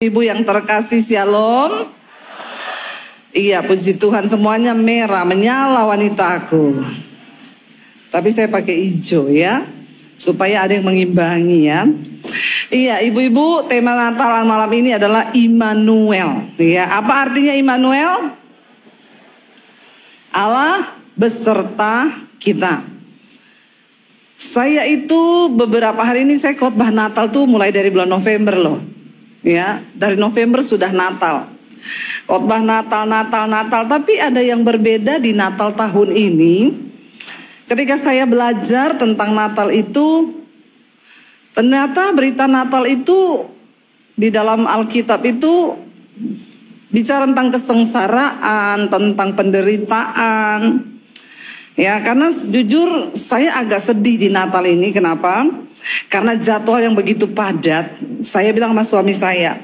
Ibu yang terkasih, shalom. Iya, puji Tuhan, semuanya merah menyala wanitaku. Tapi saya pakai hijau ya, supaya ada yang mengimbangi ya. Iya, ibu-ibu, tema Natal malam ini adalah Immanuel. Ya, apa artinya Immanuel? Allah beserta kita. Saya itu beberapa hari ini saya khotbah Natal tuh mulai dari bulan November loh. Ya, dari November sudah Natal. Khotbah Natal. Tapi ada yang berbeda di Natal tahun ini. Ketika saya belajar tentang Natal itu, ternyata berita Natal itu di dalam Alkitab itu bicara tentang kesengsaraan, tentang penderitaan. Ya, karena jujur saya agak sedih di Natal ini. Kenapa? Karena jadwal yang begitu padat. Saya bilang sama suami saya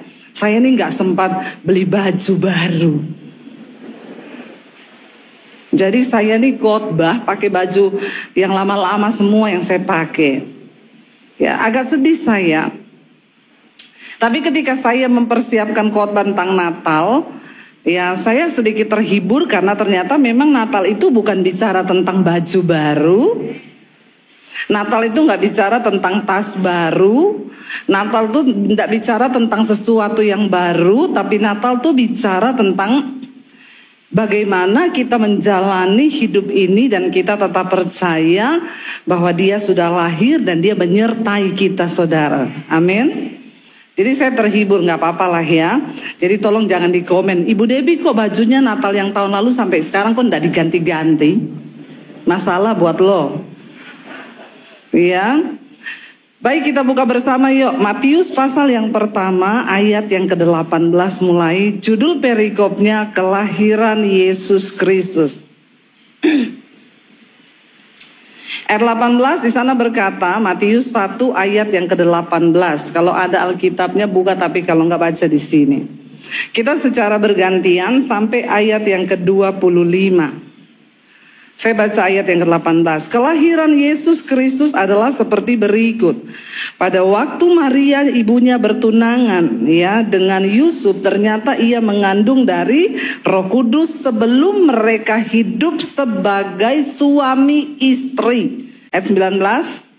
ini gak sempat beli baju baru. Jadi saya nih khotbah pakai baju yang lama-lama semua yang saya pakai. Ya, agak sedih saya. Tapi ketika saya mempersiapkan khotbah tentang Natal, ya saya sedikit terhibur karena ternyata memang Natal itu bukan bicara tentang baju baru. Natal itu gak bicara tentang tas baru. Natal itu gak bicara tentang sesuatu yang baru. Tapi Natal itu bicara tentang bagaimana kita menjalani hidup ini dan kita tetap percaya bahwa Dia sudah lahir dan Dia menyertai kita, saudara. Amin. Jadi saya terhibur, gak apa-apa lah ya. Jadi tolong jangan di komen, Ibu Debbie kok bajunya Natal yang tahun lalu sampai sekarang kok gak diganti-ganti. Masalah buat lo. Ya, baik, kita buka bersama yuk. Matius pasal yang pertama ayat yang ke-18 mulai. Judul perikopnya kelahiran Yesus Kristus. Ayat 18 di sana berkata, Matius 1 ayat yang ke-18. Kalau ada Alkitabnya buka, tapi kalau nggak baca di sini. Kita secara bergantian sampai ayat yang ke-25. Saya baca ayat yang ke-18. Kelahiran Yesus Kristus adalah seperti berikut. Pada waktu Maria ibunya bertunangan ya dengan Yusuf, ternyata ia mengandung dari Roh Kudus sebelum mereka hidup sebagai suami istri. Ayat 19.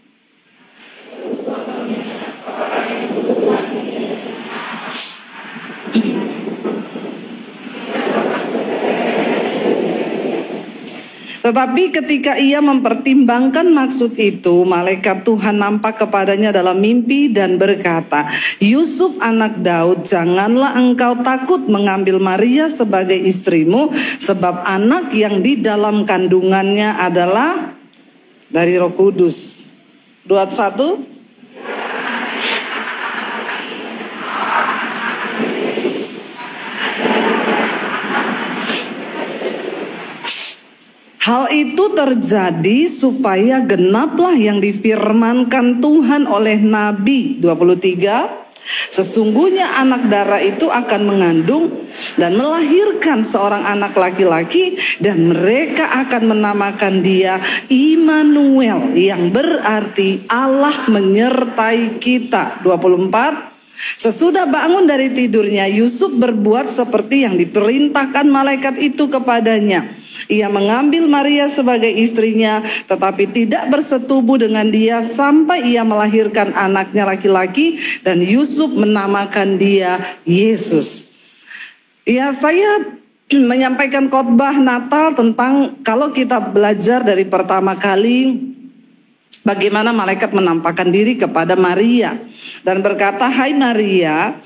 Tetapi ketika ia mempertimbangkan maksud itu, malaikat Tuhan nampak kepadanya dalam mimpi dan berkata, Yusuf anak Daud, janganlah engkau takut mengambil Maria sebagai istrimu, sebab anak yang di dalam kandungannya adalah dari Roh Kudus. 21. Hal itu terjadi supaya genaplah yang difirmankan Tuhan oleh Nabi. 23. Sesungguhnya anak darah itu akan mengandung dan melahirkan seorang anak laki-laki, dan mereka akan menamakan dia Immanuel, yang berarti Allah menyertai kita. 24. Sesudah bangun dari tidurnya, Yusuf berbuat seperti yang diperintahkan malaikat itu kepadanya. Ia mengambil Maria sebagai istrinya, tetapi tidak bersetubuh dengan dia sampai ia melahirkan anaknya laki-laki, dan Yusuf menamakan dia Yesus. Ya, saya menyampaikan khotbah Natal tentang kalau kita belajar dari pertama kali bagaimana malaikat menampakkan diri kepada Maria dan berkata, Hai Maria,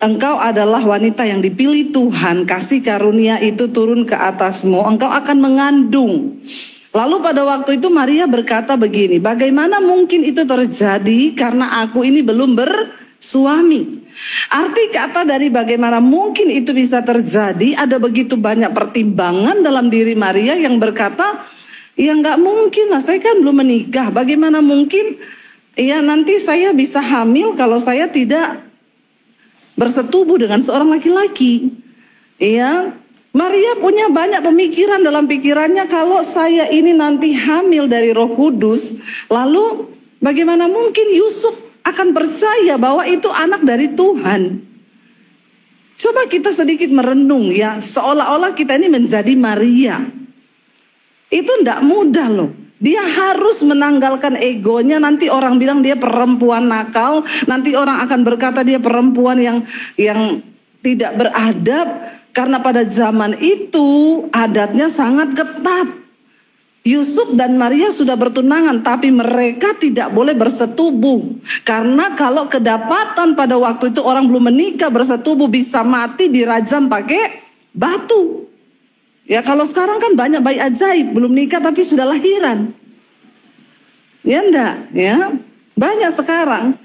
engkau adalah wanita yang dipilih Tuhan, kasih karunia itu turun ke atasmu, engkau akan mengandung. Lalu pada waktu itu Maria berkata begini, bagaimana mungkin itu terjadi karena aku ini belum bersuami. Arti kata dari bagaimana mungkin itu bisa terjadi, ada begitu banyak pertimbangan dalam diri Maria yang berkata, ya nggak mungkin lah, saya kan belum menikah, bagaimana mungkin ya nanti saya bisa hamil kalau saya tidak bersetubuh dengan seorang laki-laki. Iya, Maria punya banyak pemikiran dalam pikirannya, kalau saya ini nanti hamil dari Roh Kudus, lalu bagaimana mungkin Yusuf akan percaya bahwa itu anak dari Tuhan. Coba kita sedikit merenung ya, seolah-olah kita ini menjadi Maria. Itu tidak mudah loh. Dia harus menanggalkan egonya, nanti orang bilang dia perempuan nakal, nanti orang akan berkata dia perempuan yang tidak beradab. Karena pada zaman itu adatnya sangat ketat. Yusuf dan Maria sudah bertunangan, tapi mereka tidak boleh bersetubuh. Karena kalau kedapatan pada waktu itu orang belum menikah bersetubuh bisa mati dirajam pakai batu. Ya kalau sekarang kan banyak bayi ajaib, belum nikah tapi sudah lahiran. Ya enggak, ya. Banyak sekarang.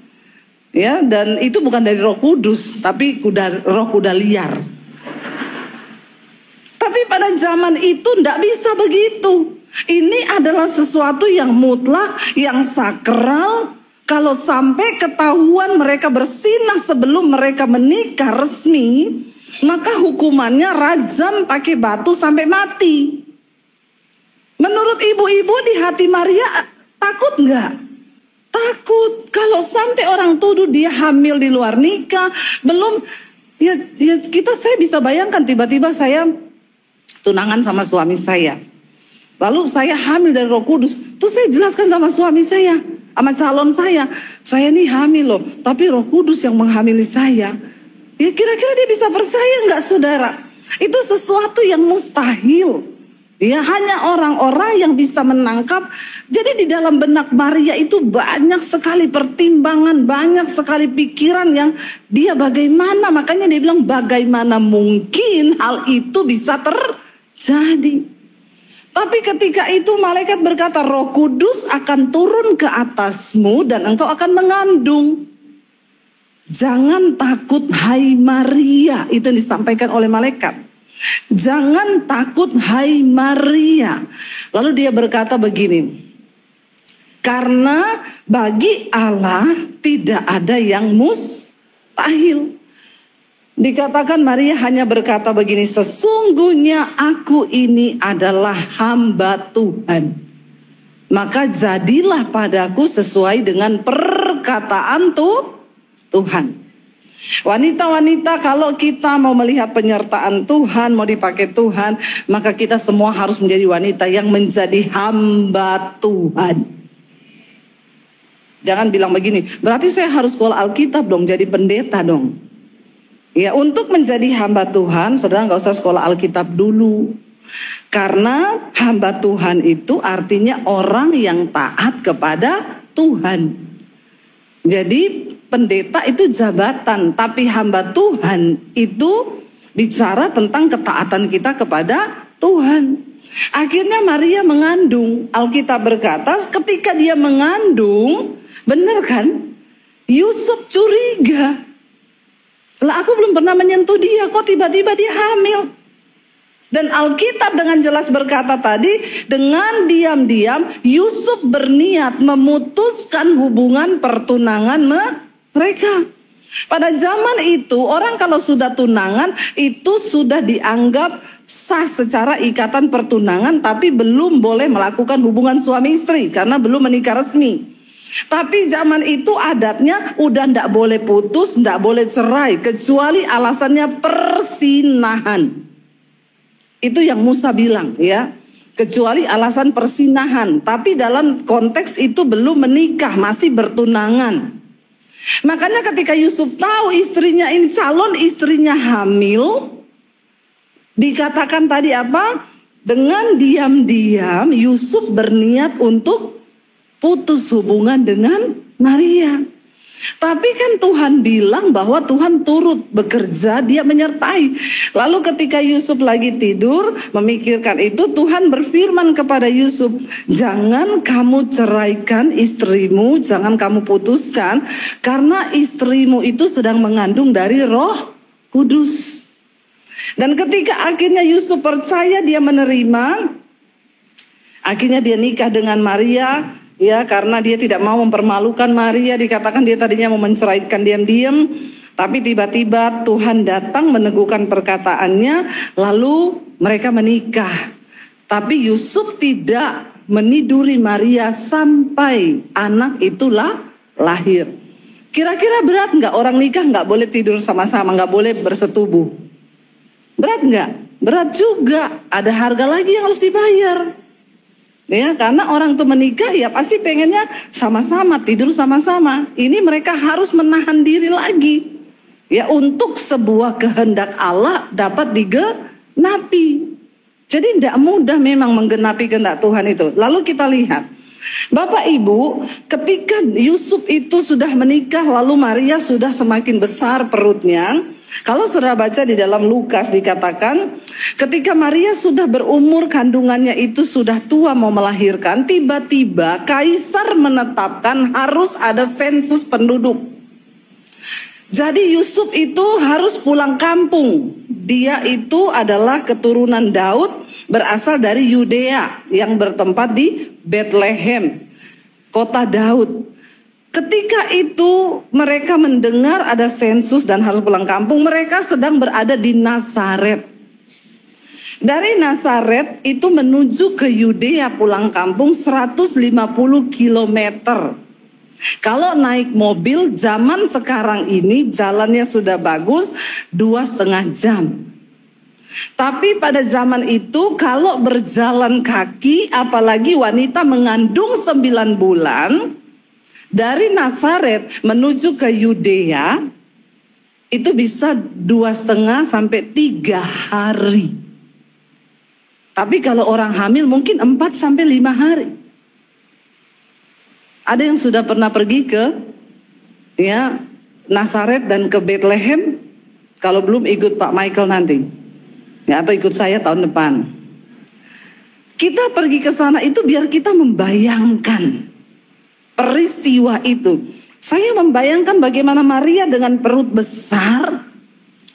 Ya, dan itu bukan dari Roh Kudus, tapi roh kuda liar. Tapi pada zaman itu enggak bisa begitu. Ini adalah sesuatu yang mutlak, yang sakral. Kalau sampai ketahuan mereka bersinah sebelum mereka menikah resmi, maka hukumannya rajam pakai batu sampai mati. Menurut ibu-ibu di hati Maria takut nggak? Takut. Kalau sampai orang tuduh dia hamil di luar nikah, belum ya saya bisa bayangkan tiba-tiba saya tunangan sama suami saya. Lalu saya hamil dari Roh Kudus. Terus saya jelaskan sama suami saya, sama calon saya ini hamil loh, tapi Roh Kudus yang menghamili saya. Ya kira-kira dia bisa percaya nggak saudara? Itu sesuatu yang mustahil. Ya hanya orang-orang yang bisa menangkap. Jadi di dalam benak Maria itu banyak sekali pertimbangan, banyak sekali pikiran yang dia bagaimana. Makanya dia bilang bagaimana mungkin hal itu bisa terjadi. Tapi ketika itu malaikat berkata, Roh Kudus akan turun ke atasmu dan engkau akan mengandung. Jangan takut hai Maria, itu yang disampaikan oleh malaikat. Jangan takut hai Maria. Lalu dia berkata begini, karena bagi Allah tidak ada yang mustahil. Dikatakan Maria hanya berkata begini, sesungguhnya aku ini adalah hamba Tuhan. Maka jadilah padaku sesuai dengan perkataan Tuhan. Wanita-wanita, kalau kita mau melihat penyertaan Tuhan, mau dipakai Tuhan, maka kita semua harus menjadi wanita yang menjadi hamba Tuhan. Jangan bilang begini, berarti saya harus sekolah Alkitab dong, jadi pendeta dong. Ya, untuk menjadi hamba Tuhan, saudara nggak usah sekolah Alkitab dulu. Karena hamba Tuhan itu artinya orang yang taat kepada Tuhan. Jadi pendeta itu jabatan, tapi hamba Tuhan itu bicara tentang ketaatan kita kepada Tuhan. Akhirnya Maria mengandung. Alkitab berkata ketika dia mengandung, benar kan? Yusuf curiga. Lah aku belum pernah menyentuh dia, kok tiba-tiba dia hamil. Dan Alkitab dengan jelas berkata tadi, dengan diam-diam Yusuf berniat memutuskan hubungan pertunangan mereka. Pada zaman itu orang kalau sudah tunangan itu sudah dianggap sah secara ikatan pertunangan, tapi belum boleh melakukan hubungan suami istri karena belum menikah resmi. Tapi zaman itu adatnya udah ndak boleh putus, ndak boleh cerai, kecuali alasannya persinahan. Itu yang Musa bilang ya, kecuali alasan persinahan. Tapi dalam konteks itu belum menikah, masih bertunangan. Makanya ketika Yusuf tahu istrinya ini, calon istrinya hamil, dikatakan tadi apa? Dengan diam-diam Yusuf berniat untuk putus hubungan dengan Maria. Tapi kan Tuhan bilang bahwa Tuhan turut bekerja, dia menyertai. Lalu ketika Yusuf lagi tidur memikirkan itu, Tuhan berfirman kepada Yusuf, jangan kamu ceraikan istrimu, jangan kamu putuskan, karena istrimu itu sedang mengandung dari Roh Kudus. Dan ketika akhirnya Yusuf percaya, dia menerima, akhirnya dia nikah dengan Maria. Ya, karena dia tidak mau mempermalukan Maria, dikatakan dia tadinya mau menceraikan diam-diam, tapi tiba-tiba Tuhan datang meneguhkan perkataannya, lalu mereka menikah. Tapi Yusuf tidak meniduri Maria sampai anak itulah lahir. Kira-kira berat nggak orang nikah nggak boleh tidur sama-sama, nggak boleh bersetubuh? Berat nggak? Berat juga. Ada harga lagi yang harus dibayar. Ya, karena orang tuh menikah ya pasti pengennya sama-sama, tidur sama-sama. Ini mereka harus menahan diri lagi. Ya, untuk sebuah kehendak Allah dapat digenapi. Jadi tidak mudah memang menggenapi kehendak Tuhan itu. Lalu kita lihat, Bapak Ibu, ketika Yusuf itu sudah menikah, lalu Maria sudah semakin besar perutnya. Kalau saudara baca di dalam Lukas dikatakan, ketika Maria sudah berumur, kandungannya itu sudah tua mau melahirkan, tiba-tiba kaisar menetapkan harus ada sensus penduduk. Jadi Yusuf itu harus pulang kampung. Dia itu adalah keturunan Daud, berasal dari Yudea yang bertempat di Bethlehem, kota Daud. Ketika itu mereka mendengar ada sensus dan harus pulang kampung, mereka sedang berada di Nazaret. Dari Nazaret itu menuju ke Yudea pulang kampung 150 kilometer. Kalau naik mobil zaman sekarang ini jalannya sudah bagus 2,5 jam. Tapi pada zaman itu kalau berjalan kaki, apalagi wanita mengandung 9 bulan, dari Nazaret menuju ke Yudea itu bisa 2,5 sampai 3 hari. Tapi kalau orang hamil mungkin 4 sampai 5 hari. Ada yang sudah pernah pergi ke Nazaret dan ke Bethlehem? Kalau belum, ikut Pak Michael nanti. Ya, atau ikut saya tahun depan. Kita pergi ke sana itu biar kita membayangkan peristiwa itu. Saya membayangkan bagaimana Maria dengan perut besar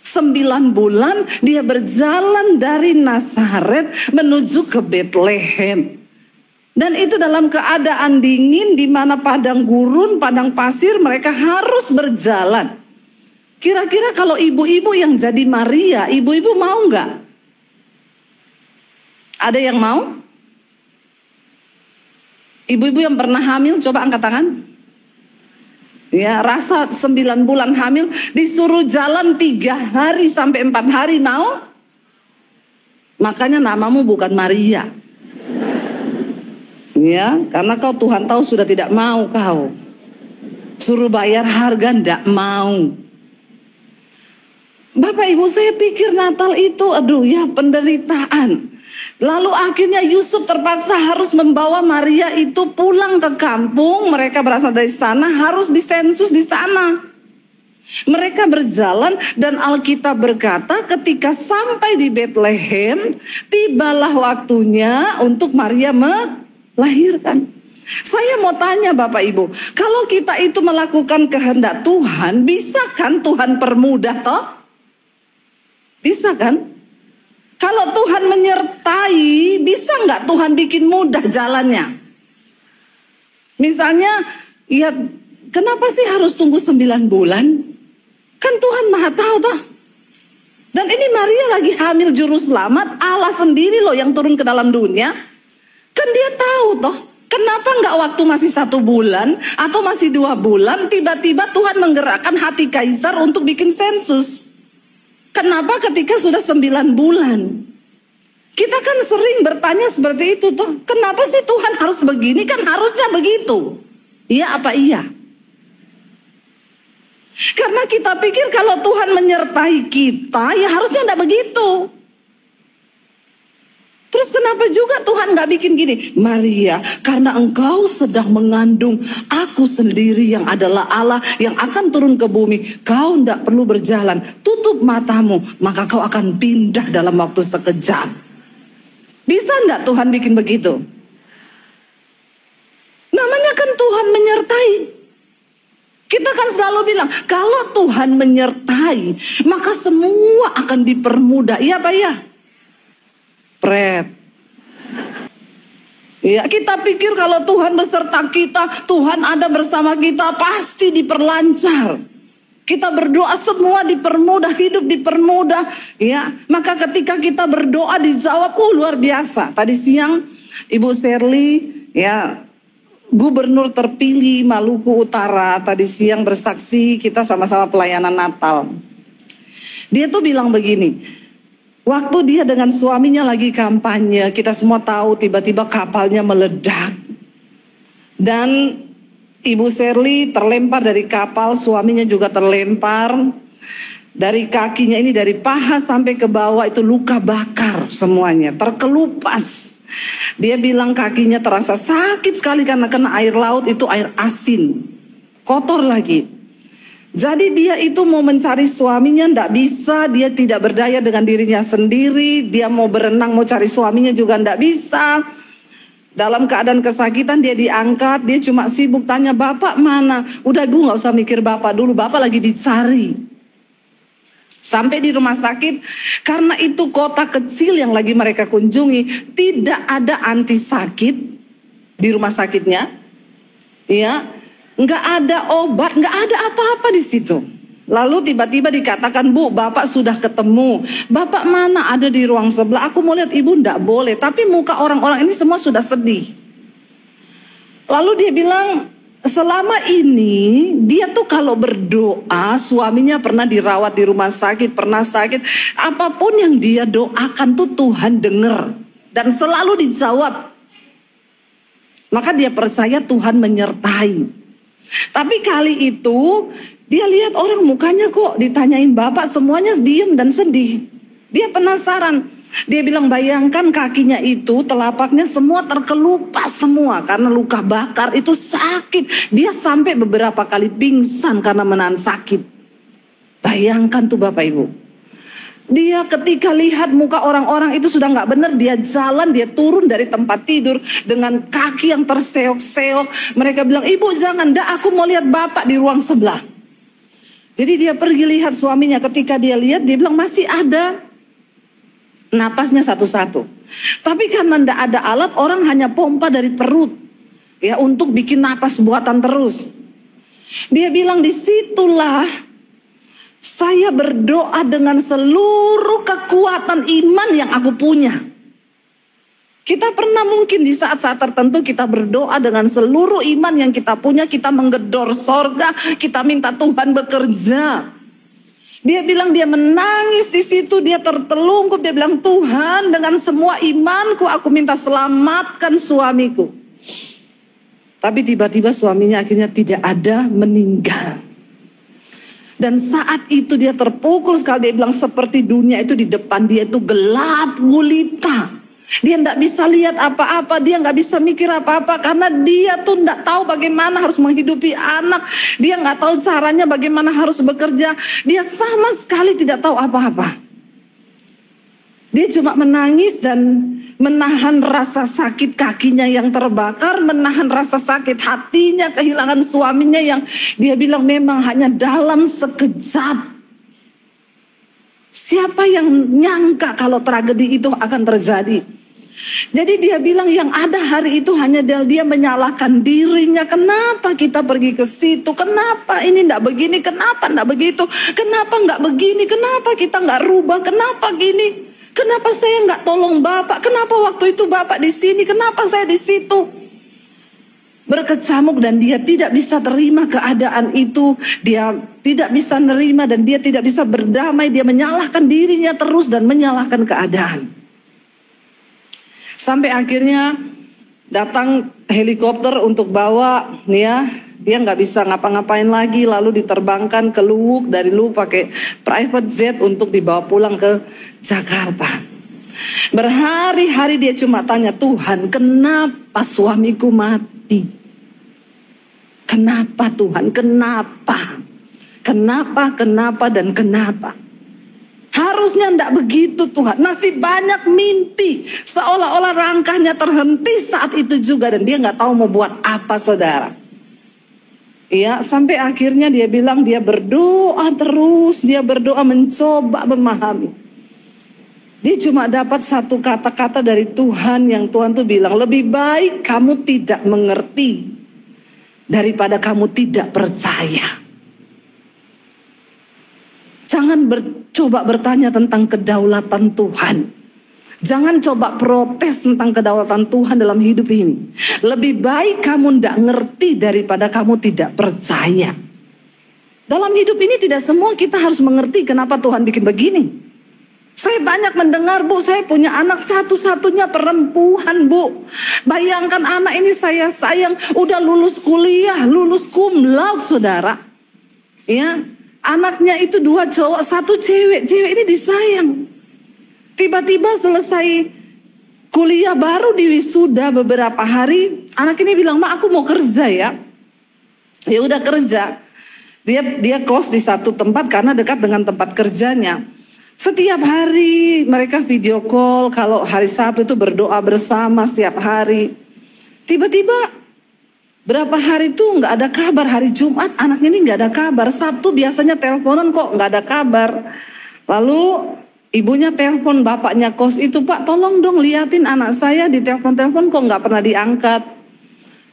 9 bulan, dia berjalan dari Nazaret menuju ke Bethlehem. Dan itu dalam keadaan dingin, di mana padang gurun, padang pasir, mereka harus berjalan. Kira-kira kalau ibu-ibu yang jadi Maria, ibu-ibu mau nggak? Ada yang mau? Ibu-ibu yang pernah hamil, coba angkat tangan. Ya, rasa 9 bulan hamil, disuruh jalan 3 hari sampai 4 hari, mau? Makanya namamu bukan Maria. Ya, karena kau Tuhan tahu sudah tidak mau kau. Suruh bayar harga, ndak mau. Bapak Ibu, saya pikir Natal itu penderitaan. Lalu akhirnya Yusuf terpaksa harus membawa Maria itu pulang ke kampung. Mereka berasal dari sana, harus disensus di sana. Mereka berjalan dan Alkitab berkata ketika sampai di Bethlehem, tibalah waktunya untuk Maria melahirkan. Saya mau tanya Bapak Ibu, kalau kita itu melakukan kehendak Tuhan, bisa kan Tuhan permudah toh? Bisa kan? Kalau Tuhan menyertai, bisa nggak Tuhan bikin mudah jalannya? Misalnya, ya kenapa sih harus tunggu 9 bulan? Kan Tuhan Maha tahu toh. Dan ini Maria lagi hamil juru selamat, Allah sendiri loh yang turun ke dalam dunia. Kan dia tahu toh. Kenapa nggak waktu masih 1 bulan atau masih 2 bulan, tiba-tiba Tuhan menggerakkan hati kaisar untuk bikin sensus? Kenapa ketika sudah 9 bulan? Kita kan sering bertanya seperti itu toh. Kenapa sih Tuhan harus begini? Kan harusnya begitu. Iya apa iya? Karena kita pikir kalau Tuhan menyertai kita, ya harusnya enggak begitu. Terus kenapa juga Tuhan gak bikin gini? Maria, karena engkau sedang mengandung aku sendiri yang adalah Allah yang akan turun ke bumi. Kau gak perlu berjalan. Tutup matamu, maka kau akan pindah dalam waktu sekejap. Bisa gak Tuhan bikin begitu? Namanya kan Tuhan menyertai. Kita kan selalu bilang, kalau Tuhan menyertai, maka semua akan dipermudah. Iya Pak ya? Pret. Ya, kita pikir kalau Tuhan beserta kita, Tuhan ada bersama kita, pasti diperlancar. Kita berdoa semua dipermudah, hidup dipermudah. Ya, maka ketika kita berdoa dijawab, luar biasa. Tadi siang Ibu Shirley ya gubernur terpilih Maluku Utara tadi siang bersaksi, kita sama-sama pelayanan Natal. Dia tuh bilang begini, waktu dia dengan suaminya lagi kampanye, kita semua tahu tiba-tiba kapalnya meledak. Dan Ibu Shirley terlempar dari kapal, suaminya juga terlempar. Dari kakinya ini, dari paha sampai ke bawah itu luka bakar semuanya, terkelupas. Dia bilang kakinya terasa sakit sekali karena kena air laut, itu air asin, kotor lagi. Jadi dia itu mau mencari suaminya, tidak bisa, dia tidak berdaya dengan dirinya sendiri. Dia mau berenang, mau cari suaminya juga tidak bisa. Dalam keadaan kesakitan dia diangkat, dia cuma sibuk tanya, "Bapak mana?" Udah Bu, gak usah mikir bapak dulu, bapak lagi dicari. Sampai di rumah sakit, karena itu kota kecil yang lagi mereka kunjungi, tidak ada anti sakit di rumah sakitnya, ya, nggak ada obat, nggak ada apa-apa di situ. Lalu tiba-tiba dikatakan, "Bu, bapak sudah ketemu." "Bapak mana?" "Ada di ruang sebelah." "Aku mau lihat Ibu." "Nggak boleh." Tapi muka orang-orang ini semua sudah sedih. Lalu dia bilang, selama ini dia tuh kalau berdoa, suaminya pernah dirawat di rumah sakit, pernah sakit, apapun yang dia doakan tuh Tuhan dengar dan selalu dijawab. Maka dia percaya Tuhan menyertai. Tapi kali itu dia lihat orang mukanya kok ditanyain bapak semuanya diem dan sedih. Dia penasaran. Dia bilang, bayangkan kakinya itu, telapaknya semua terkelupas semua karena luka bakar, itu sakit. Dia sampai beberapa kali pingsan karena menahan sakit. Bayangkan tuh Bapak Ibu. Dia ketika lihat muka orang-orang itu sudah gak benar, dia jalan, dia turun dari tempat tidur dengan kaki yang terseok-seok. Mereka bilang, "Ibu jangan, aku mau lihat bapak di ruang sebelah." Jadi dia pergi lihat suaminya. Ketika dia lihat, dia bilang masih ada napasnya satu-satu. Tapi karena tidak ada alat, orang hanya pompa dari perut, ya, untuk bikin napas buatan terus. Dia bilang, disitulah saya berdoa dengan seluruh kekuatan iman yang aku punya. Kita pernah mungkin di saat-saat tertentu kita berdoa dengan seluruh iman yang kita punya, kita menggedor sorga, kita minta Tuhan bekerja. Dia bilang dia menangis di situ, dia tertelungkup, dia bilang, "Tuhan, dengan semua imanku aku minta selamatkan suamiku." Tapi tiba-tiba suaminya akhirnya tidak ada, meninggal. Dan saat itu dia terpukul sekali, dia bilang seperti dunia itu di depan dia itu gelap gulita. Dia tidak bisa lihat apa-apa, dia nggak bisa mikir apa-apa karena dia tuh tidak tahu bagaimana harus menghidupi anak. Dia nggak tahu caranya bagaimana harus bekerja. Dia sama sekali tidak tahu apa-apa. Dia cuma menangis dan menahan rasa sakit kakinya yang terbakar, menahan rasa sakit hatinya, kehilangan suaminya yang dia bilang memang hanya dalam sekejap. Siapa yang nyangka kalau tragedi itu akan terjadi? Jadi dia bilang yang ada hari itu hanya dia menyalahkan dirinya. Kenapa kita pergi ke situ? Kenapa ini enggak begini? Kenapa enggak begitu? Kenapa enggak begini? Kenapa kita enggak rubah? Kenapa gini? Kenapa saya enggak tolong Bapak? Kenapa waktu itu Bapak di sini? Kenapa saya di situ? Berkecamuk dan dia tidak bisa terima keadaan itu. Dia tidak bisa nerima dan dia tidak bisa berdamai. Dia menyalahkan dirinya terus dan menyalahkan keadaan. Sampai akhirnya datang helikopter untuk bawa, ya, dia nggak bisa ngapa-ngapain lagi, lalu diterbangkan ke Luwuk, dari Luwuk pakai private jet untuk dibawa pulang ke Jakarta. Berhari-hari dia cuma tanya, "Tuhan, kenapa suamiku mati? Kenapa Tuhan? Kenapa? Kenapa dan kenapa?" Harusnya enggak begitu Tuhan. Masih banyak mimpi. Seolah-olah langkahnya terhenti saat itu juga. Dan dia nggak tahu mau buat apa saudara. Ya, sampai akhirnya dia bilang dia berdoa terus. Dia berdoa mencoba memahami. Dia cuma dapat satu kata-kata dari Tuhan. Yang Tuhan tuh bilang, lebih baik kamu tidak mengerti daripada kamu tidak percaya. Jangan coba bertanya tentang kedaulatan Tuhan. Jangan coba protes tentang kedaulatan Tuhan dalam hidup ini. Lebih baik kamu tidak ngerti daripada kamu tidak percaya. Dalam hidup ini tidak semua kita harus mengerti kenapa Tuhan bikin begini. Saya banyak mendengar, Bu, saya punya anak satu-satunya perempuan, Bu. Bayangkan anak ini saya sayang, udah lulus kuliah, lulus cum laude, saudara. Ya, anaknya itu 2 cowok, 1 cewek. Cewek ini disayang. Tiba-tiba selesai kuliah baru diwisuda beberapa hari, anak ini bilang, "Ma, aku mau kerja ya." Ya udah kerja. Dia kos di satu tempat karena dekat dengan tempat kerjanya. Setiap hari mereka video call, kalau hari Sabtu itu berdoa bersama setiap hari. Tiba-tiba berapa hari itu nggak ada kabar. Hari Jumat anak ini nggak ada kabar. Sabtu biasanya teleponan kok nggak ada kabar. Lalu ibunya telepon bapaknya kos itu, "Pak, tolong dong liatin anak saya, di telepon-telepon kok nggak pernah diangkat."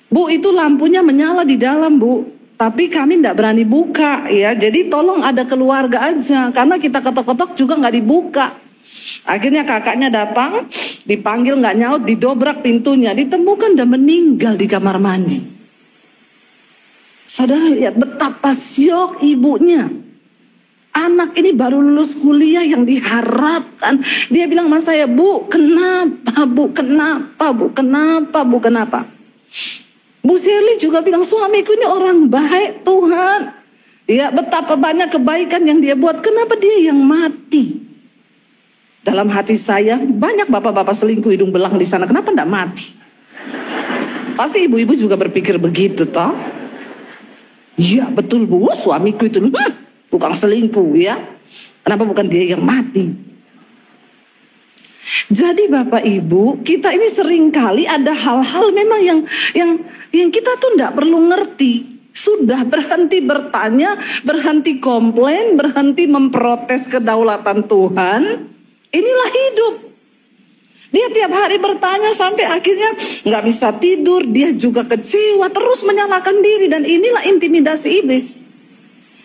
"Bu, itu lampunya menyala di dalam, Bu. Tapi kami tidak berani buka ya. Jadi tolong ada keluarga aja. Karena kita ketok-ketok juga nggak dibuka." Akhirnya kakaknya datang, dipanggil nggak nyaut, didobrak pintunya. Ditemukan udah meninggal di kamar mandi. Saudara lihat betapa syok ibunya. Anak ini baru lulus kuliah yang diharapkan. Dia bilang sama saya, "Bu, kenapa, Bu? Kenapa, Bu? Kenapa, Bu? Kenapa?" Bu Shirley juga bilang, "Suamiku ini orang baik, Tuhan. Ya, betapa banyak kebaikan yang dia buat. Kenapa dia yang mati?" Dalam hati saya, banyak bapak-bapak selingkuh hidung belang di sana. Kenapa enggak mati? Pasti ibu-ibu juga berpikir begitu, toh? Iya, betul, Bu. Suamiku itu tukang selingkuh ya. Kenapa bukan dia yang mati? Jadi Bapak Ibu, kita ini seringkali ada hal-hal memang yang kita tuh tidak perlu ngerti. Sudah berhenti bertanya, berhenti komplain, berhenti memprotes kedaulatan Tuhan. Inilah hidup. Dia tiap hari bertanya sampai akhirnya nggak bisa tidur. Dia juga kecewa, terus menyalahkan diri, dan inilah intimidasi iblis.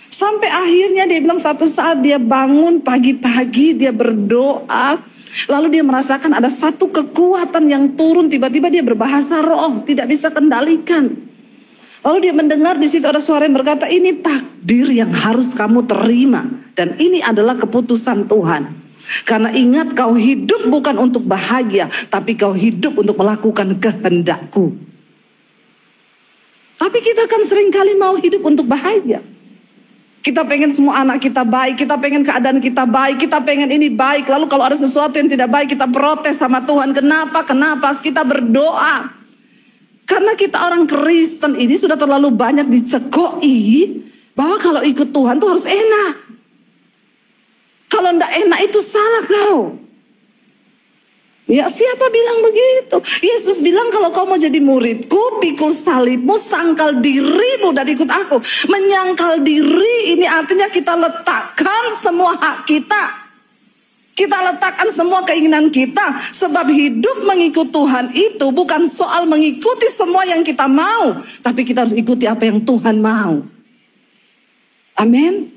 Sampai akhirnya dia bilang satu saat dia bangun pagi-pagi, dia berdoa. Lalu dia merasakan ada satu kekuatan yang turun, tiba-tiba dia berbahasa roh, tidak bisa kendalikan. Lalu dia mendengar di situ ada suara yang berkata, "Ini takdir yang harus kamu terima. Dan ini adalah keputusan Tuhan. Karena ingat, kau hidup bukan untuk bahagia, tapi kau hidup untuk melakukan kehendakku." Tapi kita kan seringkali mau hidup untuk bahagia. Kita pengen semua anak kita baik, kita pengen keadaan kita baik, kita pengen ini baik. Lalu kalau ada sesuatu yang tidak baik, kita protes sama Tuhan. Kenapa? Kita berdoa. Karena kita orang Kristen ini sudah terlalu banyak dicekoi bahwa kalau ikut Tuhan tuh harus enak. Kalau enggak enak itu salah kau. Ya, siapa bilang begitu? Yesus bilang, "Kalau kau mau jadi muridku, pikul salibmu, sangkal dirimu dan ikut aku." Menyangkal diri ini artinya kita letakkan semua hak kita. Kita letakkan semua keinginan kita. Sebab hidup mengikut Tuhan itu bukan soal mengikuti semua yang kita mau, tapi kita harus ikuti apa yang Tuhan mau. Amin.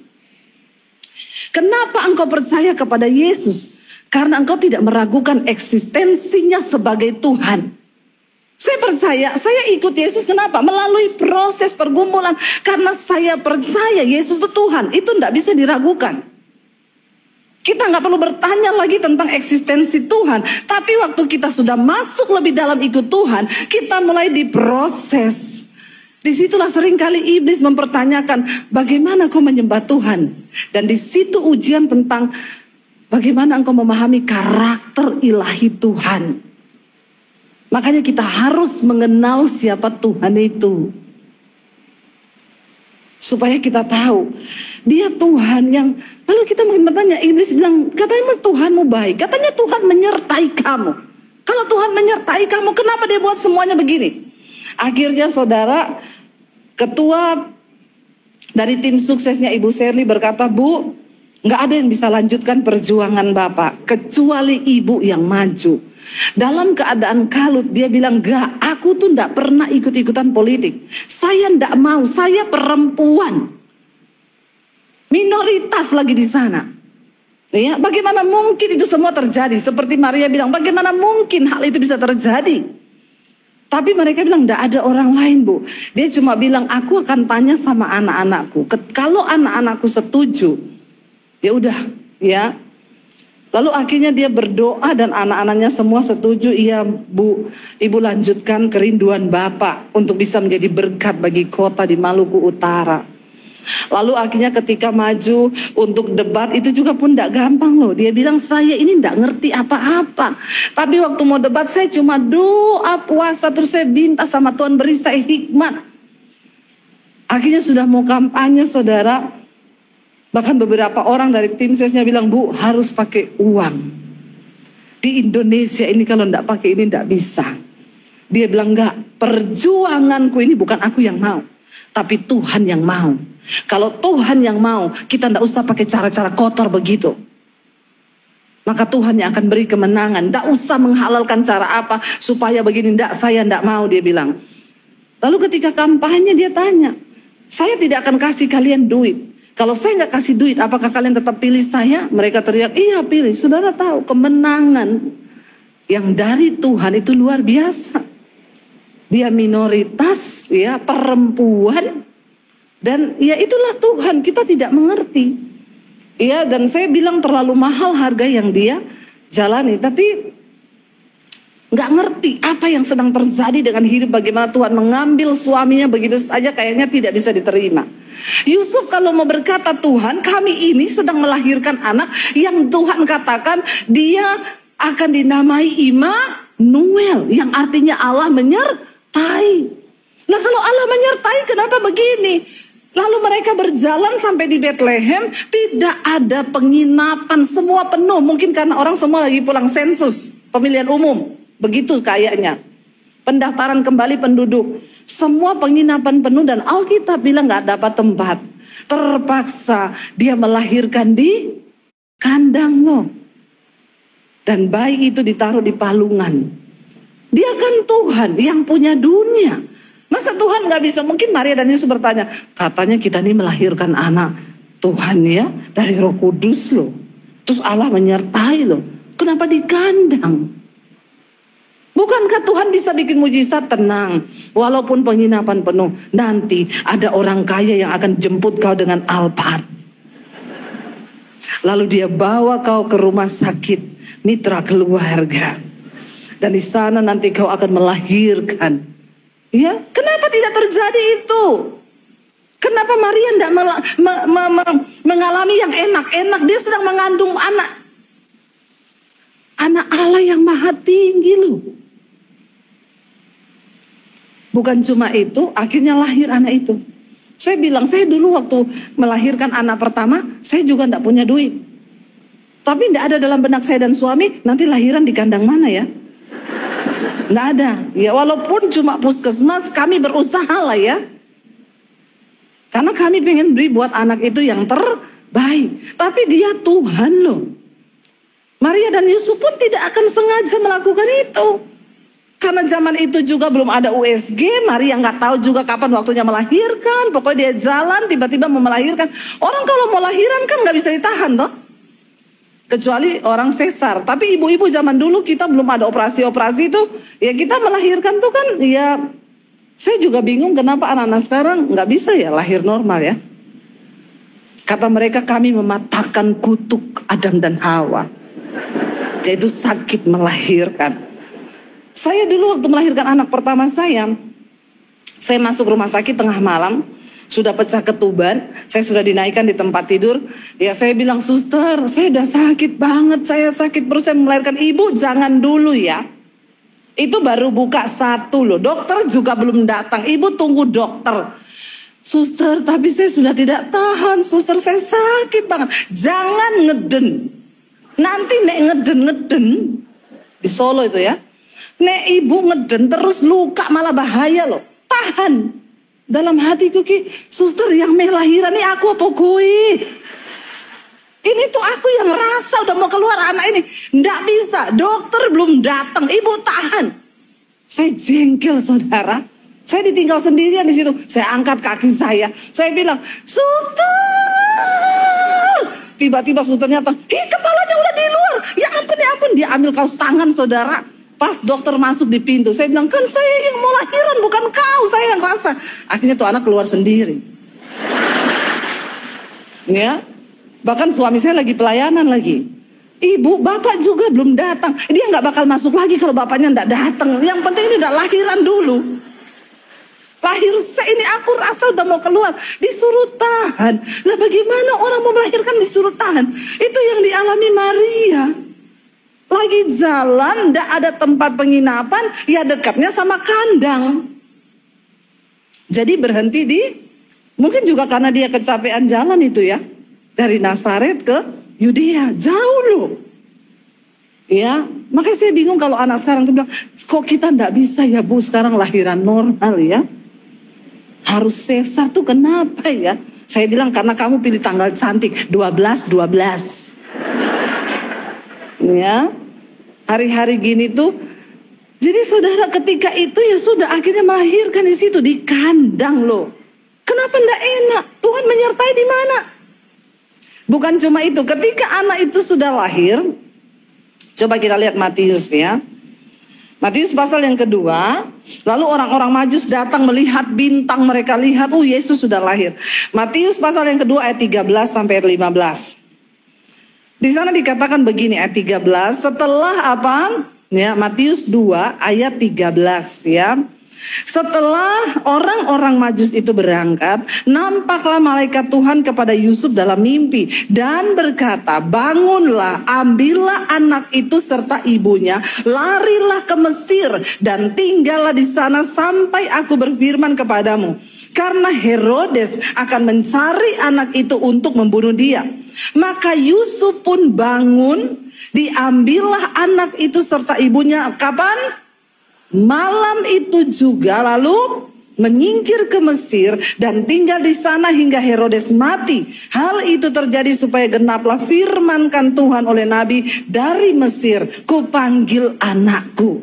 Kenapa engkau percaya kepada Yesus? Karena engkau tidak meragukan eksistensinya sebagai Tuhan. Saya percaya, saya ikut Yesus kenapa? Melalui proses pergumulan. Karena saya percaya Yesus itu Tuhan. Itu tidak bisa diragukan. Kita nggak perlu bertanya lagi tentang eksistensi Tuhan. Tapi waktu kita sudah masuk lebih dalam ikut Tuhan, kita mulai diproses. Disitulah seringkali iblis mempertanyakan, bagaimana kau menyembah Tuhan? Dan di situ ujian tentang bagaimana engkau memahami karakter ilahi Tuhan. Makanya kita harus mengenal siapa Tuhan itu. Supaya kita tahu, dia Tuhan yang, lalu kita mungkin bertanya, iblis bilang, katanya Tuhanmu baik, katanya Tuhan menyertai kamu. Kalau Tuhan menyertai kamu, kenapa dia buat semuanya begini? Akhirnya saudara, ketua dari tim suksesnya Ibu Shirley berkata, "Bu, nggak ada yang bisa lanjutkan perjuangan Bapak kecuali Ibu yang maju." Dalam keadaan kalut dia bilang, "Gak, aku tuh nggak pernah ikut-ikutan politik. Saya nggak mau, saya perempuan. Minoritas lagi di sana. Ya, bagaimana mungkin itu semua terjadi? Seperti Maria bilang, bagaimana mungkin hal itu bisa terjadi? Tapi mereka bilang, tidak ada orang lain, Bu. Dia cuma bilang, aku akan tanya sama anak-anakku. Kalau anak-anakku setuju, ya udah, ya. Lalu akhirnya dia berdoa dan anak-anaknya semua setuju. Iya, Bu, Ibu lanjutkan kerinduan Bapak untuk bisa menjadi berkat bagi kota di Maluku Utara. Lalu akhirnya ketika maju untuk debat itu juga pun tidak gampang loh. Dia bilang, saya ini tidak ngerti apa-apa. Tapi waktu mau debat saya cuma doa, puasa, terus saya minta sama Tuhan beri saya hikmat. Akhirnya sudah mau kampanye, saudara. Bahkan beberapa orang dari tim sesnya bilang, Bu, harus pakai uang. Di Indonesia ini kalau tidak pakai ini tidak bisa. Dia bilang, enggak, perjuanganku ini bukan aku yang mau, tapi Tuhan yang mau. Kalau Tuhan yang mau, kita tidak usah pakai cara-cara kotor begitu. Maka Tuhan yang akan beri kemenangan. Tidak usah menghalalkan cara apa supaya begini. Tidak, saya tidak mau, dia bilang. Lalu ketika kampanye dia tanya, saya tidak akan kasih kalian duit. Kalau saya nggak kasih duit, apakah kalian tetap pilih saya? Mereka teriak, iya pilih. Saudara tahu, kemenangan yang dari Tuhan itu luar biasa. Dia minoritas, ya, perempuan. Dan ya itulah Tuhan, kita tidak mengerti. Ya, dan saya bilang terlalu mahal harga yang dia jalani. Tapi nggak ngerti apa yang sedang terjadi dengan hidup. Bagaimana Tuhan mengambil suaminya begitu saja, kayaknya tidak bisa diterima. Yusuf kalau mau berkata, Tuhan, kami ini sedang melahirkan anak yang Tuhan katakan dia akan dinamai Immanuel, yang artinya Allah menyertai. Nah, kalau Allah menyertai, kenapa begini? Lalu mereka berjalan sampai di Bethlehem, tidak ada penginapan, semua penuh. Mungkin karena orang semua lagi pulang sensus, pemilihan umum. Begitu kayaknya. Pendaftaran kembali penduduk. Semua penginapan penuh dan Alkitab bilang gak dapat tempat. Terpaksa dia melahirkan di kandang loh. Dan bayi itu ditaruh di palungan. Dia kan Tuhan yang punya dunia. Masa Tuhan gak bisa? Mungkin Maria dan Yesus bertanya, katanya kita ini melahirkan anak Tuhan ya, dari Roh Kudus loh. Terus Allah menyertai loh. Kenapa di kandang? Bukankah Tuhan bisa bikin mujizat? Tenang, walaupun penginapan penuh, nanti ada orang kaya yang akan jemput kau dengan Alphard. Lalu dia bawa kau ke rumah sakit mitra keluarga. Dan di sana nanti kau akan melahirkan. Ya, kenapa tidak terjadi itu? Kenapa Maria tidak mengalami yang enak-enak? Dia sedang mengandung anak Allah yang maha tinggi loh. Bukan cuma itu, akhirnya lahir anak itu. Saya bilang, saya dulu waktu melahirkan anak pertama, saya juga tidak punya duit. Tapi tidak ada dalam benak saya dan suami, nanti lahiran di kandang mana ya? Nggak ada. Ya walaupun cuma puskesmas, kami berusaha lah ya. Karena kami pengen beri buat anak itu yang terbaik. Tapi dia Tuhan loh. Maria dan Yusuf pun tidak akan sengaja melakukan itu. Karena zaman itu juga belum ada USG. Maria nggak tahu juga kapan waktunya melahirkan. Pokoknya dia jalan tiba-tiba mau melahirkan. Orang kalau mau lahiran kan nggak bisa ditahan toh. Kecuali orang sesar. Tapi ibu-ibu zaman dulu kita belum ada operasi-operasi itu. Ya kita melahirkan tuh kan ya. Saya juga bingung kenapa anak-anak sekarang nggak bisa ya lahir normal ya. Kata mereka kami mematahkan kutuk Adam dan Hawa. Yaitu sakit melahirkan. Saya dulu waktu melahirkan anak pertama saya masuk rumah sakit tengah malam. Sudah pecah ketuban, saya sudah dinaikkan di tempat tidur. Ya saya bilang, suster, saya udah sakit banget, saya sakit perut, saya melahirkan. Ibu jangan dulu ya. Itu baru buka 1 loh, dokter juga belum datang, ibu tunggu dokter. Suster, tapi saya sudah tidak tahan, suster saya sakit banget. Jangan ngeden. Nanti nek ngeden di Solo itu ya. Nek ibu ngeden terus luka malah bahaya loh. Tahan. Dalam hatiku ki, suster yang melahiran ini aku apa gue? Ini tuh aku yang rasa udah mau keluar anak ini. Nggak bisa, dokter belum datang, ibu tahan. Saya jengkel saudara. Saya ditinggal sendirian di situ. Saya angkat kaki saya bilang, suster, Tiba-tiba susternya datang, kepalanya udah di luar. Ya ampun, ya ampun. Dia ambil kaos tangan saudara. Pas dokter masuk di pintu, saya bilang, kan saya yang mau lahiran, bukan kau, saya yang rasa. Akhirnya tuh anak keluar sendiri. Ya, bahkan suami saya lagi pelayanan lagi. Ibu, bapak juga belum datang. Dia nggak bakal masuk lagi kalau bapaknya nggak datang. Yang penting ini udah lahiran dulu. Lahir ini aku rasa udah mau keluar, disuruh tahan. Lah bagaimana orang mau melahirkan disuruh tahan? Itu yang dialami Maria. Lagi jalan, ndak ada tempat penginapan, ya dekatnya sama kandang. Jadi berhenti di, mungkin juga karena dia kecapean jalan itu ya, dari Nazaret ke Yudea, jauh loh. Ya, makanya saya bingung kalau anak sekarang tuh bilang, kok kita ndak bisa ya Bu sekarang lahiran normal ya? Harus sesar tuh kenapa ya? Saya bilang karena kamu pilih tanggal cantik 12. Ya, hari-hari gini tuh. Jadi saudara ketika itu ya sudah akhirnya melahirkan di situ di kandang loh. Kenapa ndak enak? Tuhan menyertai di mana? Bukan cuma itu, ketika anak itu sudah lahir, coba kita lihat Matius ya. Matius pasal yang kedua, lalu orang-orang Majus datang melihat bintang, mereka lihat, oh Yesus sudah lahir. Matius pasal yang kedua ayat 13 sampai ayat 15. Di sana dikatakan begini ayat 13, setelah apa? Ya, Matius 2 ayat 13 ya. Setelah orang-orang Majus itu berangkat, nampaklah malaikat Tuhan kepada Yusuf dalam mimpi dan berkata, bangunlah, ambillah anak itu serta ibunya, larilah ke Mesir dan tinggallah di sana sampai aku berfirman kepadamu. Karena Herodes akan mencari anak itu untuk membunuh dia. Maka Yusuf pun bangun, diambillah anak itu serta ibunya. Kapan? Malam itu juga, lalu menyingkir ke Mesir dan tinggal di sana hingga Herodes mati. Hal itu terjadi supaya genaplah firmankan Tuhan oleh Nabi, dari Mesir kupanggil anakku.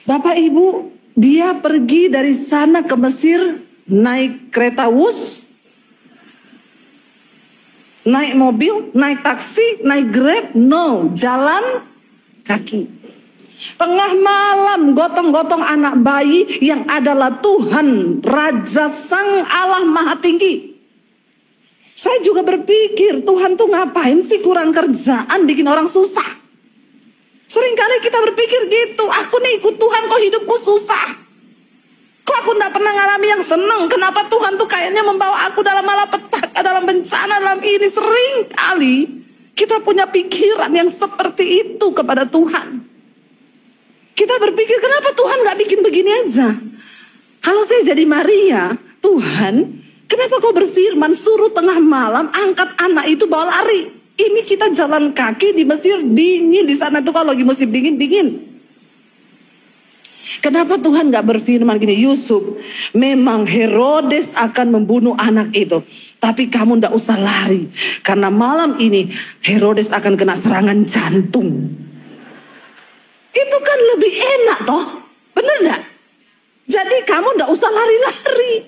Bapak Ibu, dia pergi dari sana ke Mesir naik kereta Wus, naik mobil, naik taksi, naik Grab, no, jalan kaki. Tengah malam gotong-gotong anak bayi yang adalah Tuhan, Raja Sang Allah Maha Tinggi. Saya juga berpikir, Tuhan tuh ngapain sih kurang kerjaan bikin orang susah? Seringkali kita berpikir gitu, aku nih ikut Tuhan kok hidupku susah. Kok aku gak pernah ngalami yang seneng? Kenapa Tuhan tuh kayaknya membawa aku dalam malapetaka, dalam bencana, dalam ini? Seringkali kita punya pikiran yang seperti itu kepada Tuhan. Kita berpikir, kenapa Tuhan gak bikin begini aja? Kalau saya jadi Maria, Tuhan, kenapa kau berfirman suruh tengah malam angkat anak itu bawa lari? Ini kita jalan kaki di Mesir, dingin di sana tuh, kalau lagi musim dingin. Kenapa Tuhan gak berfirman gini, Yusuf, memang Herodes akan membunuh anak itu, tapi kamu gak usah lari, karena malam ini Herodes akan kena serangan jantung. Itu kan lebih enak toh, bener gak? Jadi kamu gak usah lari-lari.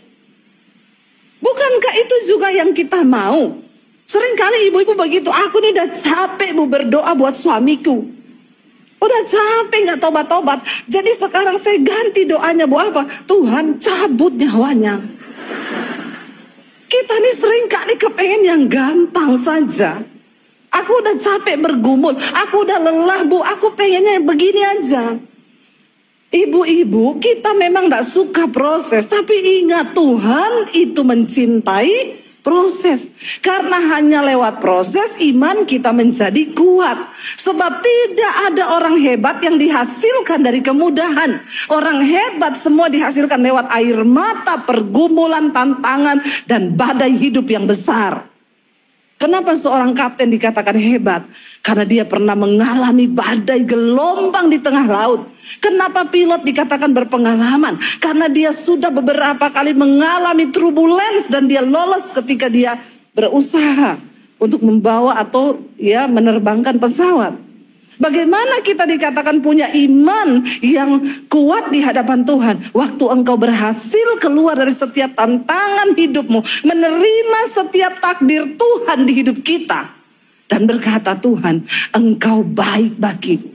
Bukankah itu juga yang kita mau? Seringkali ibu-ibu begitu, aku nih udah capek bu berdoa buat suamiku. Udah capek gak tobat-tobat. Jadi sekarang saya ganti doanya bu apa? Tuhan cabut nyawanya. Kita nih seringkali kepengen yang gampang saja. Aku udah capek bergumul, aku udah lelah bu, aku pengennya begini aja. Ibu-ibu, kita memang gak suka proses, tapi ingat Tuhan itu mencintai proses. Karena hanya lewat proses iman kita menjadi kuat. Sebab tidak ada orang hebat yang dihasilkan dari kemudahan. Orang hebat semua dihasilkan lewat air mata, pergumulan, tantangan, dan badai hidup yang besar. Kenapa seorang kapten dikatakan hebat? Karena dia pernah mengalami badai gelombang di tengah laut. Kenapa pilot dikatakan berpengalaman? Karena dia sudah beberapa kali mengalami turbulence dan dia lolos ketika dia berusaha untuk membawa atau ya menerbangkan pesawat. Bagaimana kita dikatakan punya iman yang kuat di hadapan Tuhan? Waktu engkau berhasil keluar dari setiap tantangan hidupmu, menerima setiap takdir Tuhan di hidup kita, dan berkata, Tuhan, engkau baik bagiku.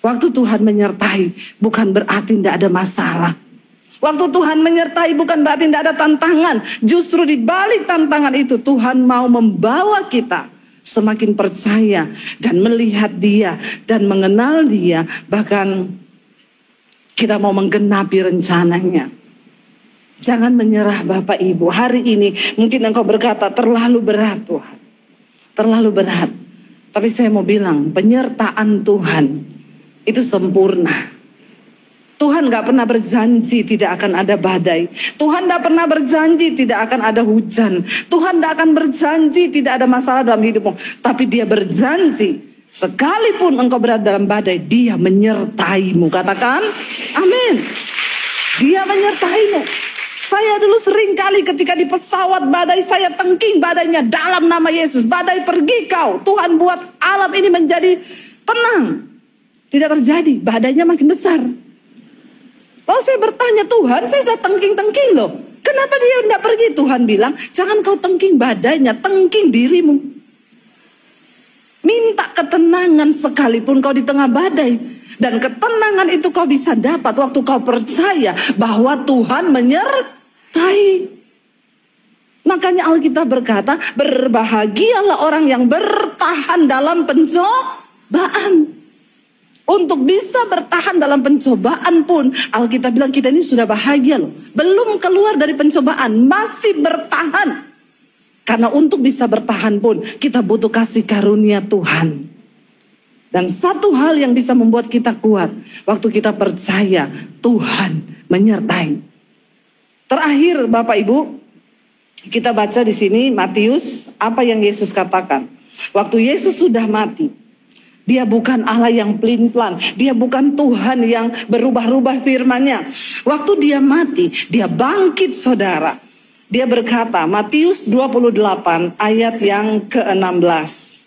Waktu Tuhan menyertai bukan berarti tidak ada masalah. Waktu Tuhan menyertai bukan berarti tidak ada tantangan. Justru di balik tantangan itu Tuhan mau membawa kita semakin percaya dan melihat Dia dan mengenal Dia. Bahkan kita mau menggenapi rencananya. Jangan menyerah Bapak Ibu. Hari ini mungkin engkau berkata terlalu berat Tuhan. Terlalu berat. Tapi saya mau bilang penyertaan Tuhan itu sempurna. Tuhan gak pernah berjanji tidak akan ada badai. Tuhan gak pernah berjanji tidak akan ada hujan. Tuhan gak akan berjanji tidak ada masalah dalam hidupmu. Tapi Dia berjanji sekalipun engkau berada dalam badai, Dia menyertaimu. Katakan amin. Dia menyertaimu. Saya dulu sering kali ketika di pesawat badai, saya tengking badainya dalam nama Yesus. Badai pergi kau. Tuhan buat alam ini menjadi tenang. Tidak terjadi, badainya makin besar. Lalu saya bertanya, Tuhan, saya sudah tengking-tengking loh. Kenapa Dia tidak pergi? Tuhan bilang, jangan kau tengking badainya, tengking dirimu. Minta ketenangan sekalipun kau di tengah badai. Dan ketenangan itu kau bisa dapat waktu kau percaya bahwa Tuhan menyertai. Makanya Alkitab berkata, berbahagialah orang yang bertahan dalam pencobaan. Untuk bisa bertahan dalam pencobaan pun, Alkitab bilang kita ini sudah bahagia loh. Belum keluar dari pencobaan, masih bertahan. Karena untuk bisa bertahan pun, kita butuh kasih karunia Tuhan. Dan satu hal yang bisa membuat kita kuat, waktu kita percaya Tuhan menyertai. Terakhir Bapak Ibu, kita baca di sini Matius, apa yang Yesus katakan. Waktu Yesus sudah mati, Dia bukan Allah yang pelin-pelan. Dia bukan Tuhan yang berubah-ubah firman-Nya. Waktu Dia mati, Dia bangkit saudara. Dia berkata, Matius 28 ayat yang ke-16.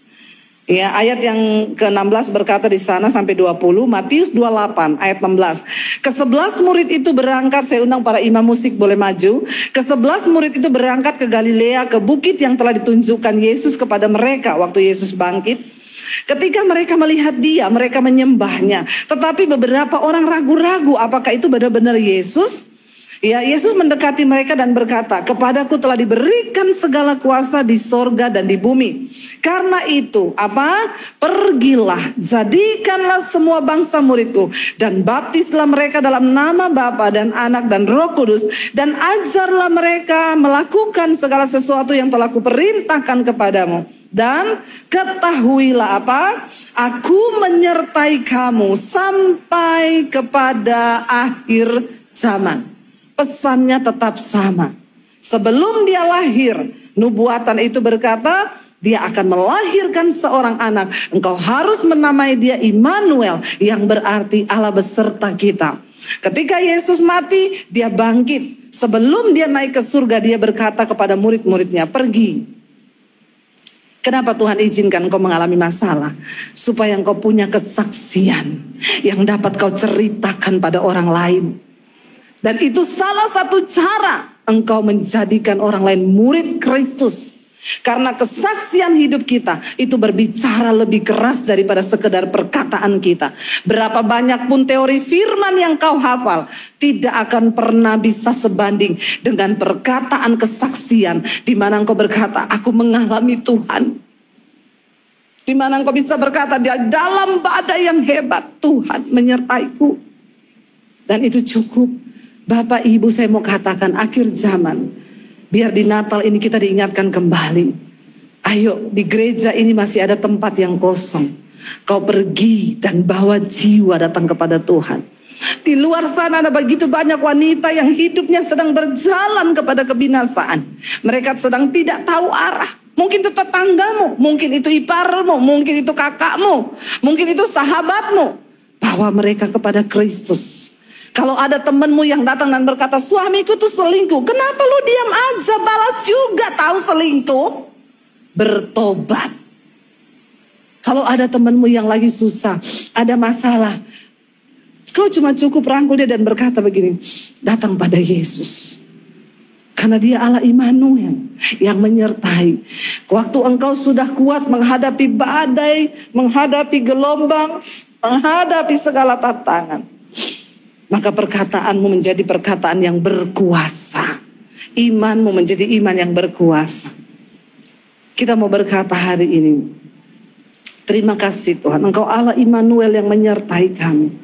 Ya, ayat yang ke-16 berkata di sana sampai 20. Matius 28 ayat 16. Ke-11 murid itu berangkat, saya undang para imam musik boleh maju. Ke-11 murid itu berangkat ke Galilea, ke bukit yang telah ditunjukkan Yesus kepada mereka waktu Yesus bangkit. Ketika mereka melihat Dia, mereka menyembahnya. Tetapi beberapa orang ragu-ragu apakah itu benar-benar Yesus. Ya, Yesus mendekati mereka dan berkata, kepadaku telah diberikan segala kuasa di sorga dan di bumi. Karena itu, pergilah, jadikanlah semua bangsa muridku. Dan baptislah mereka dalam nama Bapa dan Anak dan Roh Kudus. Dan ajarlah mereka melakukan segala sesuatu yang telah kuperintahkan kepadamu. Dan ketahuilah aku menyertai kamu sampai kepada akhir zaman. Pesannya tetap sama. Sebelum Dia lahir, nubuatan itu berkata, Dia akan melahirkan seorang anak. Engkau harus menamai dia Immanuel, yang berarti Allah beserta kita. Ketika Yesus mati, Dia bangkit. Sebelum Dia naik ke surga, Dia berkata kepada murid-muridnya, pergi. Kenapa Tuhan izinkan engkau mengalami masalah? Supaya engkau punya kesaksian yang dapat kau ceritakan pada orang lain. Dan itu salah satu cara engkau menjadikan orang lain murid Kristus. Karena kesaksian hidup kita itu berbicara lebih keras daripada sekedar perkataan kita. Berapa banyak pun teori firman yang kau hafal, tidak akan pernah bisa sebanding dengan perkataan kesaksian. Di mana engkau berkata, aku mengalami Tuhan. Di mana engkau bisa berkata, di dalam badai yang hebat, Tuhan menyertaiku. Dan itu cukup. Bapak Ibu, saya mau katakan akhir zaman. Biar di Natal ini kita diingatkan kembali. Ayo, di gereja ini masih ada tempat yang kosong. Kau pergi dan bawa jiwa datang kepada Tuhan. Di luar sana ada begitu banyak wanita yang hidupnya sedang berjalan kepada kebinasaan. Mereka sedang tidak tahu arah. Mungkin itu tetanggamu, mungkin itu iparmu, mungkin itu kakakmu, mungkin itu sahabatmu. Bawa mereka kepada Kristus. Kalau ada temanmu yang datang dan berkata, suamiku tuh selingkuh. Kenapa lu diam aja, balas juga tahu selingkuh? Bertobat. Kalau ada temanmu yang lagi susah, ada masalah, kau cuma cukup rangkul dia dan berkata begini, datang pada Yesus. Karena dia Allah Immanuel yang menyertai. Waktu engkau sudah kuat menghadapi badai, menghadapi gelombang, menghadapi segala tantangan, maka perkataanmu menjadi perkataan yang berkuasa. Imanmu menjadi iman yang berkuasa. Kita mau berkata hari ini, terima kasih Tuhan, Engkau Allah Immanuel yang menyertai kami.